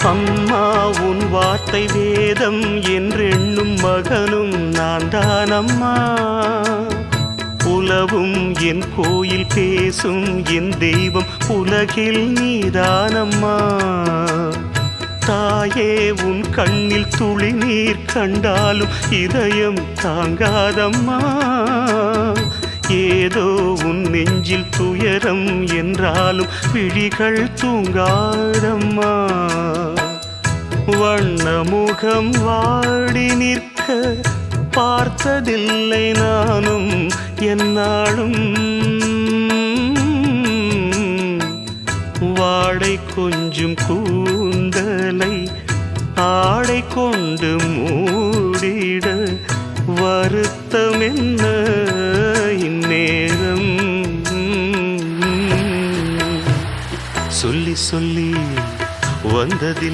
அம்மா உன் வார்த்தை வேதம் என்றெண்ணும் மகனும் நான் தானம்மா. உலவும் என் கோயில் பேசும் என் தெய்வம் உலகில் நீதானம்மா. தாயே உன் கண்ணில் துளி நீர் கண்டாலும் இதயம் தாங்காதம்மா. ஏதோ உன் நெஞ்சில் துயரம் என்றாலும் விழிகள் தூங்காதம்மா. வண்ணமுகம் வாடி நிற்க பார்த்ததில்லை நானும் என்னாலும். வாடை கொஞ்சம் கூந்தலை ஆடை கொண்டு மூடிட வருத்தம் என்ன இந்நேரம். சொல்லி சொல்லி வந்ததில்